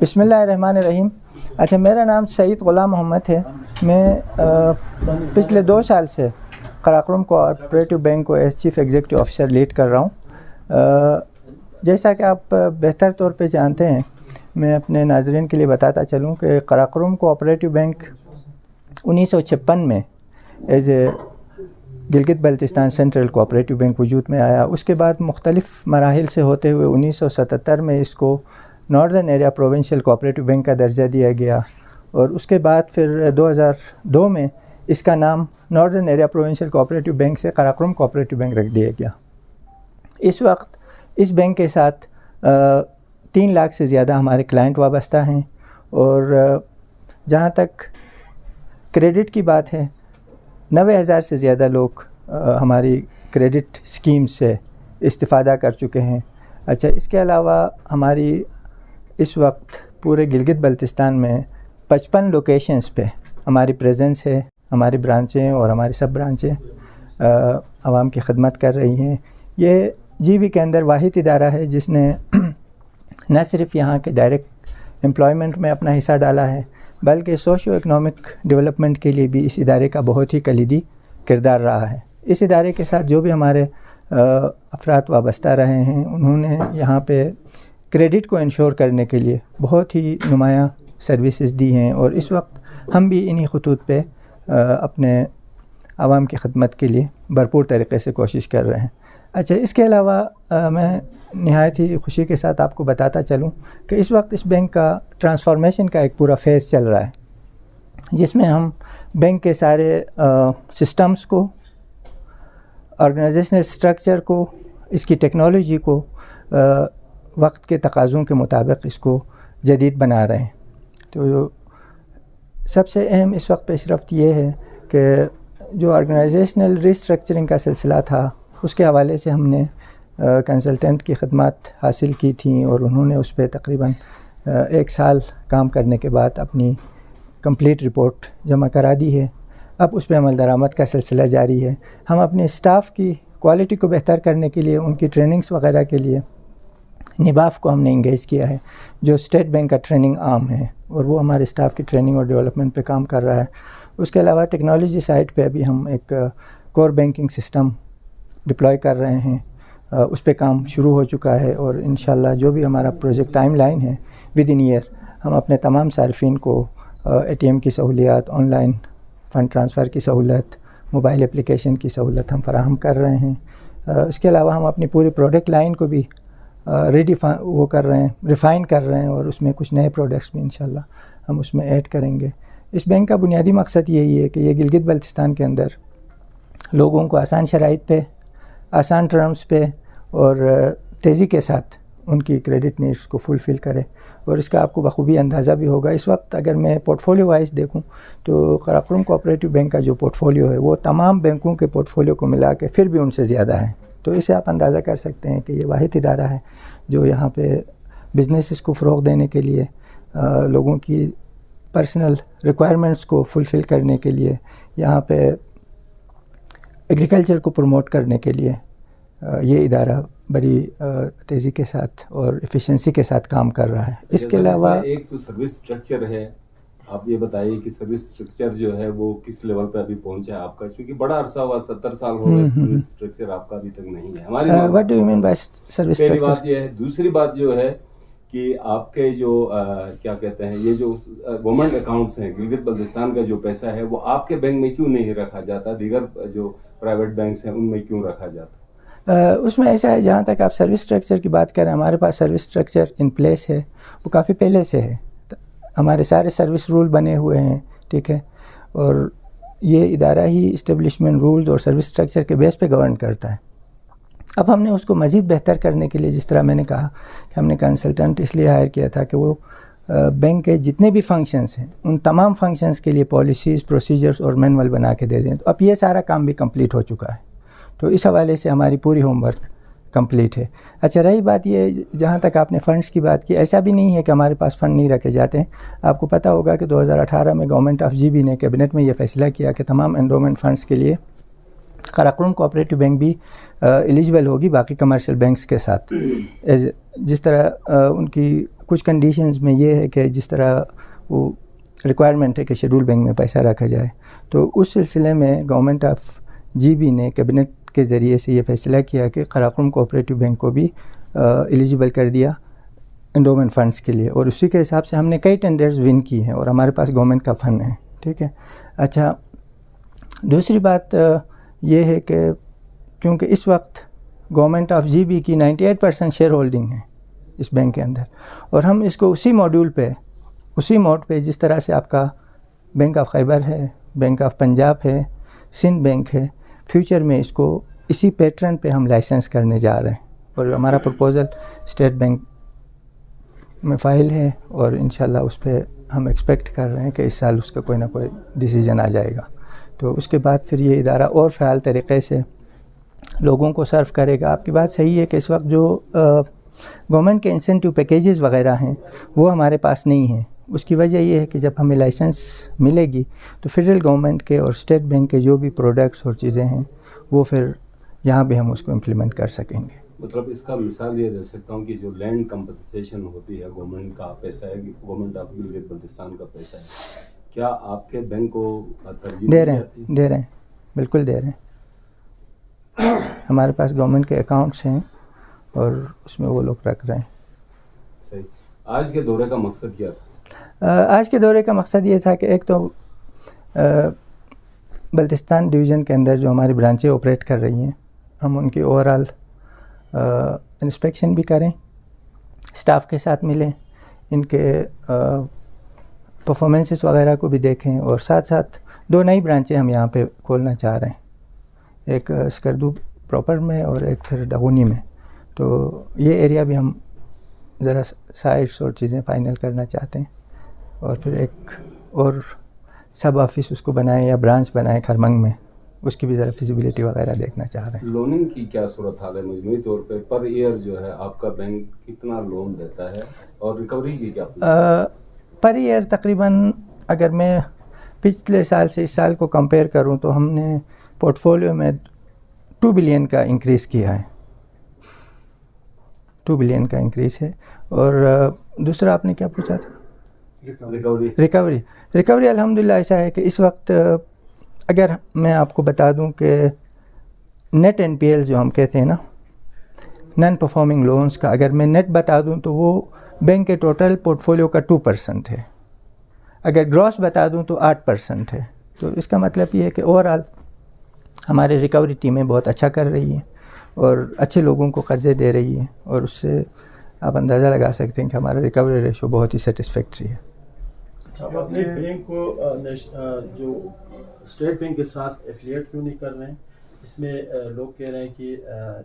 بسم اللہ الرحمن الرحیم. اچھا، میرا نام سعید غلام محمد ہے. میں پچھلے 2 سال سے قراقرم کوآپریٹو بینک کو as chief executive officer lead کر رہا ہوں. جیسا کہ آپ بہتر طور پہ جانتے ہیں، میں اپنے ناظرین کے لیے بتاتا چلوں کہ قراقرم کوآپریٹو بینک 1956 میں as a Gilgit Baltistan central cooperative bank وجود میں آیا. اس کے بعد مختلف مراحل سے ہوتے ہوئے 1977 میں اس کو northern area provincial cooperative bank کا درجہ دیا گیا، اور اس کے بعد پھر 2002 میں اس کا نام northern area provincial cooperative bank سے قراقرم کوآپریٹو بینک رکھ دیا گیا. اس وقت اس بینک کے ساتھ 3 لاکھ سے زیادہ ہمارے کلائنٹ وابستہ ہیں، اور جہاں تک کریڈٹ کی بات ہے 90,000 سے زیادہ لوگ ہماری کریڈٹ اسکیم سے استفادہ کر چکے ہیں. اچھا، اس کے علاوہ ہماری اس وقت پورے گلگت بلتستان میں 55 لوکیشنز پہ ہماری پریزنس ہے. ہماری برانچیں اور ہماری سب برانچیں عوام کی خدمت کر رہی ہیں. یہ جی بی کے اندر واحد ادارہ ہے جس نے نہ صرف یہاں کے ڈائریکٹ امپلائمنٹ میں اپنا حصہ ڈالا ہے، بلکہ سوشو اکنامک ڈیولپمنٹ کے لیے بھی اس ادارے کا بہت ہی کلیدی کردار رہا ہے. اس ادارے کے ساتھ جو بھی ہمارے افراد وابستہ رہے ہیں، انہوں نے یہاں پہ کریڈٹ کو انشور کرنے کے لیے بہت ہی نمایاں سروسز دی ہیں، اور اس وقت ہم بھی انہی خطوط پہ اپنے عوام کی خدمت کے لیے بھرپور طریقے سے کوشش کر رہے ہیں. اچھا، اس کے علاوہ میں نہایت ہی خوشی کے ساتھ آپ کو بتاتا چلوں کہ اس وقت اس بینک کا ٹرانسفارمیشن کا ایک پورا فیز چل رہا ہے، جس میں ہم بینک کے سارے سسٹمز کو، آرگنائزیشنل اسٹرکچر کو، اس کی ٹیکنالوجی کو وقت کے تقاضوں کے مطابق اس کو جدید بنا رہے ہیں. تو سب سے اہم اس وقت پیش رفت یہ ہے کہ جو آرگنائزیشنل ریسٹرکچرنگ کا سلسلہ تھا، اس کے حوالے سے ہم نے کنسلٹنٹ کی خدمات حاصل کی تھیں، اور انہوں نے اس پہ تقریباً 1 سال کام کرنے کے بعد اپنی کمپلیٹ رپورٹ جمع کرا دی ہے. اب اس پہ عمل درآمد کا سلسلہ جاری ہے. ہم اپنے اسٹاف کی کوالٹی کو بہتر کرنے کے لیے، ان کی ٹریننگز وغیرہ کے لیے نباف کو ہم نے انگیج کیا ہے، جو اسٹیٹ بینک کا ٹریننگ آرم ہے، اور وہ ہمارے اسٹاف کی ٹریننگ اور ڈیولپمنٹ پہ کام کر رہا ہے. اس کے علاوہ ٹیکنالوجی سائٹ پہ ابھی ہم ایک کور بینکنگ سسٹم ڈپلوائے کر رہے ہیں. اس پہ کام شروع ہو چکا ہے، اور انشاءاللہ جو بھی ہمارا پروجیکٹ ٹائم لائن ہے ود ان ایئر ہم اپنے تمام صارفین کو ATM کی سہولیات، آن لائن فنڈ ٹرانسفر کی سہولت، موبائل اپلیکیشن کی سہولت ہم فراہم کر رہے ہیں. اس کے علاوہ ہم اپنی پوری پروڈکٹ لائن کو بھی کر رہے ہیں، ریفائن کر رہے ہیں، اور اس میں کچھ نئے پروڈکٹس بھی انشاءاللہ ہم اس میں ایڈ کریں گے. اس بینک کا بنیادی مقصد یہی ہے کہ یہ گلگت بلتستان کے اندر لوگوں کو آسان شرائط پہ، آسان ٹرمز پہ اور تیزی کے ساتھ ان کی کریڈٹ نیڈز کو فلفل کرے. اور اس کا آپ کو بخوبی اندازہ بھی ہوگا. اس وقت اگر میں پورٹ فولیو وائز دیکھوں تو قراقرم کوآپریٹو بینک کا جو پورٹ فولیو ہے وہ تمام بینکوں کے پورٹ فولیو کو ملا کے پھر بھی ان سے زیادہ ہے. تو اسے آپ اندازہ کر سکتے ہیں کہ یہ واحد ادارہ ہے جو یہاں پہ بزنسز کو فروغ دینے کے لیے، لوگوں کی پرسنل ریکوائرمنٹس کو فلفل کرنے کے لیے، یہاں پہ ایگریکلچر کو پروموٹ کرنے کے لیے یہ ادارہ بڑی تیزی کے ساتھ اور ایفیشنسی کے ساتھ کام کر رہا ہے. اس کے علاوہ ایک تو سروس اسٹرکچر ہے، آپ یہ بتائیے کہ سروس اسٹرکچر جو ہے وہ کس لیول پہ ابھی پہنچا ہے آپ کا؟ کیونکہ بڑا عرصہ ہوا، 70 سال ہو گئے، سروس اسٹرکچر آپ کا ابھی تک نہیں ہے. ہماری what do you mean by service پہلی بات یہ ہے. دوسری بات جو ہے کہ آپ کے جو کیا کہتے ہیں، یہ جو گورنمنٹ اکاؤنٹس ہیں، گلگت بلتستان کا جو پیسہ ہے وہ آپ کے بینک میں کیوں نہیں رکھا جاتا، دیگر جو پرائیویٹ بینکس ہیں ان میں کیوں رکھا جاتا؟ اس میں ایسا ہے، جہاں تک آپ سروس اسٹرکچر کی بات کریں، ہمارے پاس سروس اسٹرکچر ان پلیس ہے، وہ کافی پہلے سے ہے. ہمارے سارے سروس رول بنے ہوئے ہیں، ٹھیک ہے، اور یہ ادارہ ہی اسٹیبلشمنٹ رولز اور سروس اسٹرکچر کے بیس پہ گورن کرتا ہے. اب ہم نے اس کو مزید بہتر کرنے کے لیے، جس طرح میں نے کہا کہ ہم نے کنسلٹنٹ اس لیے ہائر کیا تھا کہ وہ بینک کے جتنے بھی فنکشنز ہیں ان تمام فنکشنز کے لیے پالیسیز، پروسیجرز اور مینول بنا کے دے دیں. تو اب یہ سارا کام بھی کمپلیٹ ہو چکا ہے، تو اس حوالے سے ہماری پوری ہوم ورک کمپلیٹ ہے. اچھا، رہی بات یہ، جہاں تک آپ نے فنڈز کی بات کی، ایسا بھی نہیں ہے کہ ہمارے پاس فنڈ نہیں رکھے جاتے ہیں. آپ کو پتہ ہوگا کہ 2018 میں گورنمنٹ آف جی بی نے کیبنٹ میں یہ فیصلہ کیا کہ تمام انڈومنٹ فنڈز کے لیے قراقرم کوآپریٹو بینک بھی ایلیجبل ہوگی باقی کمرشل بینکس کے ساتھ. جس طرح ان کی کچھ کنڈیشنز میں یہ ہے کہ جس طرح وہ ریکوائرمنٹ ہے کہ شیڈول بینک میں پیسہ رکھا جائے، تو اس سلسلے میں گورنمنٹ آف جی بی نے کیبنٹ کے ذریعے سے یہ فیصلہ کیا کہ قراقرم کوآپریٹو بینک کو بھی ایلیجیبل کر دیا انڈومنٹ فنڈس کے لیے، اور اسی کے حساب سے ہم نے کئی ٹینڈرز ون کی ہیں اور ہمارے پاس گورنمنٹ کا فنڈ ہے. ٹھیک ہے. اچھا، دوسری بات یہ ہے کہ چونکہ اس وقت گورنمنٹ آف جی بی کی 98% شیئر ہولڈنگ ہے اس بینک کے اندر، اور ہم اس کو اسی موڈ پہ جس طرح سے آپ کا بینک آف خیبر ہے، بینک آف پنجاب ہے، سندھ بینک ہے، فیوچر میں اس کو اسی پیٹرن پہ ہم لائسنس کرنے جا رہے ہیں، اور ہمارا پرپوزل اسٹیٹ بینک میں فائل ہے، اور انشاءاللہ اس پہ ہم ایکسپیکٹ کر رہے ہیں کہ اس سال اس کا کوئی نہ کوئی ڈیسیجن آ جائے گا. تو اس کے بعد پھر یہ ادارہ اور فعال طریقے سے لوگوں کو سرو کرے گا. آپ کی بات صحیح ہے کہ اس وقت جو گورنمنٹ کے انسینٹیو پیکیجز وغیرہ ہیں وہ ہمارے پاس نہیں ہیں. اس کی وجہ یہ ہے کہ جب ہمیں لائسنس ملے گی تو فیڈرل گورنمنٹ کے اور اسٹیٹ بینک کے جو بھی پروڈکٹس اور چیزیں ہیں وہ پھر یہاں بھی ہم اس کو امپلیمنٹ کر سکیں گے. مطلب اس کا مثال یہ دے سکتا ہوں کہ جو لینڈ کمپنسیشن ہوتی ہے، گورنمنٹ کا پیسہ ہے، گورنمنٹ آف گلگت بلتستان کا پیسہ ہے، کیا آپ کے بینک کو ترجیح دے رہے ہیں بالکل دے رہے ہیں. ہمارے پاس گورنمنٹ کے اکاؤنٹس ہیں اور اس میں وہ لوگ رکھ رہے ہیں. صحیح. آج کے دورے کا مقصد کیا تھا؟ آج کے دورے کا مقصد یہ تھا کہ ایک تو بلتستان ڈویژن کے اندر جو ہماری برانچیں آپریٹ کر رہی ہیں ہم ان کی اوور آل انسپیکشن بھی کریں، اسٹاف کے ساتھ ملیں، ان کے پرفارمنسز وغیرہ کو بھی دیکھیں، اور ساتھ ساتھ 2 نئی برانچیں ہم یہاں پہ کھولنا چاہ رہے ہیں، ایک اسکردو پراپر میں اور ایک پھر ڈغونی میں. تو یہ ایریا بھی ہم ذرا سائٹس اور چیزیں فائنل کرنا چاہتے ہیں، اور پھر ایک اور سب آفس اس کو بنائیں یا برانچ بنائیں کھرمنگ میں، اس کی بھی ذرا فیزیبلٹی وغیرہ دیکھنا چاہ رہے ہیں. لوننگ کی کیا صورت حال ہے مجموعی طور پہ؟ پر ایئر جو ہے آپ کا بینک کتنا لون دیتا ہے، اور ریکوری کی کیا پر ایئر تقریباً اگر میں پچھلے سال سے اس سال کو کمپیئر کروں تو ہم نے پورٹ فولیو میں 2 بلین کا انکریز کیا ہے، 2 بلین کا انکریز ہے. اور دوسرا آپ نے کیا پوچھا تھا؟ ریکوری الحمدللہ ایسا ہے کہ اس وقت اگر میں آپ کو بتا دوں کہ نیٹ این پی ایل جو ہم کہتے ہیں نا، نان پرفارمنگ لونز کا، اگر میں نیٹ بتا دوں تو وہ بینک کے ٹوٹل پورٹ فولیو کا 2% ہے. اگر گراس بتا دوں تو 8% ہے. تو اس کا مطلب یہ ہے کہ اوور آل ہمارے ریکوری ٹیمیں بہت اچھا کر رہی ہیں اور اچھے لوگوں کو قرضے دے رہی ہیں، اور اس سے آپ اندازہ لگا سکتے ہیں کہ ہمارا ریکوری ریشو بہت ہی سیٹسفیکٹری ہے. آپ اپنے بینک کو جو اسٹیٹ بینک کے ساتھ ایفیلیٹ کیوں نہیں کر رہے ہیں؟ اس میں لوگ کہہ رہے ہیں کہ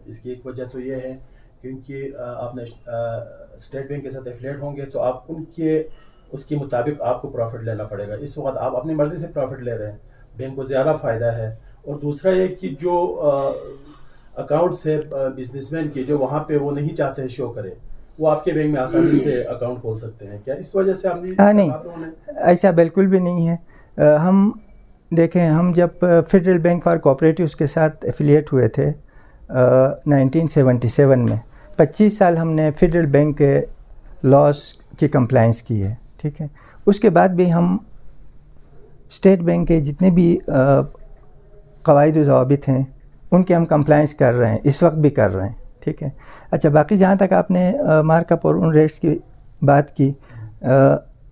اس کی ایک وجہ تو یہ ہے کیونکہ آپ نے اسٹیٹ بینک کے ساتھ ایفیلیٹ ہوں گے تو آپ اس کے مطابق آپ کو پروفٹ لینا پڑے گا. اس وقت آپ اپنی مرضی سے پروفٹ لے رہے ہیں، بینک کو زیادہ فائدہ ہے. اور دوسرا یہ کہ جو اکاؤنٹس ہے بزنس مین کے جو وہاں پہ وہ نہیں چاہتے ہیں شو کرے، وہ آپ کے بینک میں آسانی سے اکاؤنٹ کھول سکتے ہیں. کیا اس وجہ سے ہم نہیں، ایسا بالکل بھی نہیں ہے. ہم دیکھیں، ہم جب فیڈرل بینک فار کوآپریٹیوز کے ساتھ ایفیلیٹ ہوئے تھے 1977 میں، 25 سال ہم نے فیڈرل بینک کے لاس کی کمپلائنس کی ہے. ٹھیک ہے. اس کے بعد بھی ہم اسٹیٹ بینک کے جتنے بھی قواعد و ضوابط ہیں ان کے ہم کمپلائنس کر رہے ہیں، اس وقت بھی کر رہے ہیں. ٹھیک ہے. اچھا، باقی جہاں تک آپ نے مارک اپ اور ان ریٹس کی بات کی،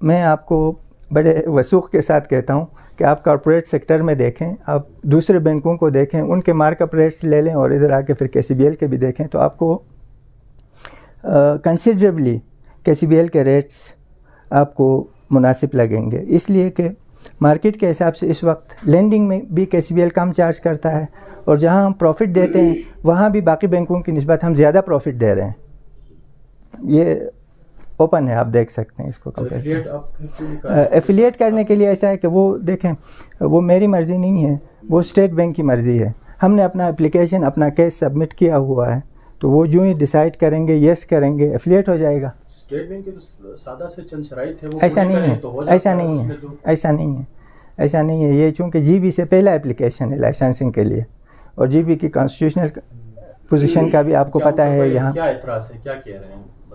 میں آپ کو بڑے وثوق کے ساتھ کہتا ہوں کہ آپ کارپوریٹ سیکٹر میں دیکھیں، آپ دوسرے بینکوں کو دیکھیں، ان کے مارک اپ ریٹس لے لیں، اور ادھر آ کے پھر کے سی بی ایل کے بھی دیکھیں، تو آپ کو کنسیڈریبلی کے سی بی ایل کے ریٹس آپ کو مناسب لگیں گے. اس لیے کہ مارکیٹ کے حساب سے اس وقت لینڈنگ میں بھی کے سی بی ایل کم چارج کرتا ہے، اور جہاں ہم پروفٹ دیتے ہیں وہاں بھی باقی بینکوں کی نسبت ہم زیادہ پروفٹ دے رہے ہیں. یہ اوپن ہے، آپ دیکھ سکتے ہیں اس کو. ایفیلیٹ کرنے کے لیے ایسا ہے کہ وہ دیکھیں، وہ میری مرضی نہیں ہے، وہ اسٹیٹ بینک کی مرضی ہے. ہم نے اپنا اپلیکیشن، اپنا کیس سبمٹ کیا ہوا ہے، تو وہ جو ہی ڈیسائیڈ کریں گے، یس کریں گے، ایفیلیٹ ہو جائے گا. اسٹیٹ بینک کے تو سادہ سے چند شرائط ہے، ایسا نہیں ہے، ایسا نہیں ہے، ایسا نہیں ہے، ایسا نہیں ہے. یہ چونکہ جی بی سے پہلا اپلیکیشن ہے لائسنسنگ کے لیے، اور جی بی کی کانسٹیٹیوشنل پوزیشن کا بھی آپ کو پتہ ہے. یہاں کیا اعتراض ہے، کیا کہہ رہے ہیں؟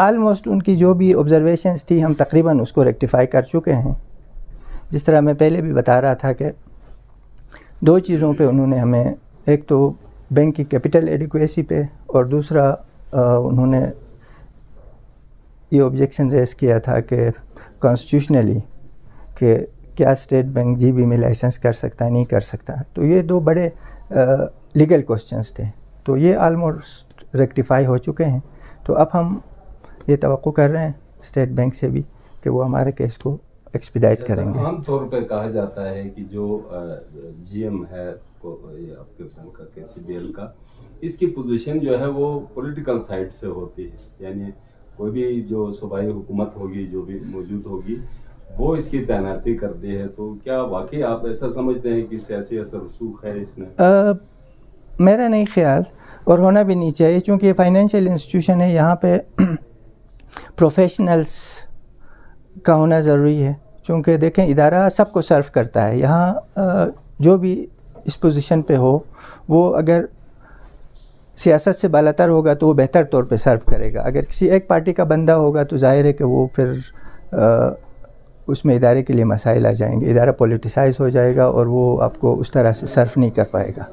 آلموسٹ ان کی جو بھی آبزرویشنس تھی ہم تقریباً اس کو ریکٹیفائی کر چکے ہیں. جس طرح میں پہلے بھی بتا رہا تھا کہ دو چیزوں پہ انہوں نے ہمیں، ایک تو بینک کی کیپٹل ایڈیکویسی پہ، اور دوسرا انہوں نے یہ آبجیکشن ریز کیا تھا کہ کانسٹیٹیوشنلی کہ کیا اسٹیٹ بینک جی بی میں لائسنس کر سکتا ہے، نہیں کر سکتا. تو یہ دو بڑے لیگل کوسچنس تھے، تو یہ آلموسٹ ریکٹیفائی ہو چکے ہیں. تو اب ہم یہ توقع کر رہے ہیں اسٹیٹ بینک سے بھی کہ وہ ہمارے کیس کو ایکسپیڈائٹ کریں گے. عام طور پہ کہا جاتا ہے کہ جو جی ایم ہے آپ کے بینک کا کے سی بی ایل کا، اس کی پوزیشن جو ہے وہ پولیٹیکل سائڈ سے ہوتی ہے، یعنی کوئی بھی جو صوبائی حکومت ہوگی جو بھی موجود ہوگی وہ اس کی تعیناتی کرتی ہے. تو کیا واقعی آپ ایسا سمجھتے ہیں کہ سیاسی اثر رسوخ ہے اس میں؟ میرا نہیں خیال، اور ہونا بھی نہیں چاہیے، چونکہ یہ فائنینشیل انسٹیٹیوشن ہے. یہاں پہ پروفیشنلز کا ہونا ضروری ہے، چونکہ دیکھیں ادارہ سب کو سرو کرتا ہے. یہاں جو بھی اس پوزیشن پہ ہو وہ اگر سیاست سے بالاتر ہوگا تو وہ بہتر طور پہ سرو کرے گا. اگر کسی ایک پارٹی کا بندہ ہوگا تو ظاہر ہے کہ وہ پھر اس میں ادارے کے لیے مسائل آ جائیں گے، ادارہ پولیٹیسائز ہو جائے گا اور وہ آپ کو اس طرح سے سرو نہیں کر پائے گا.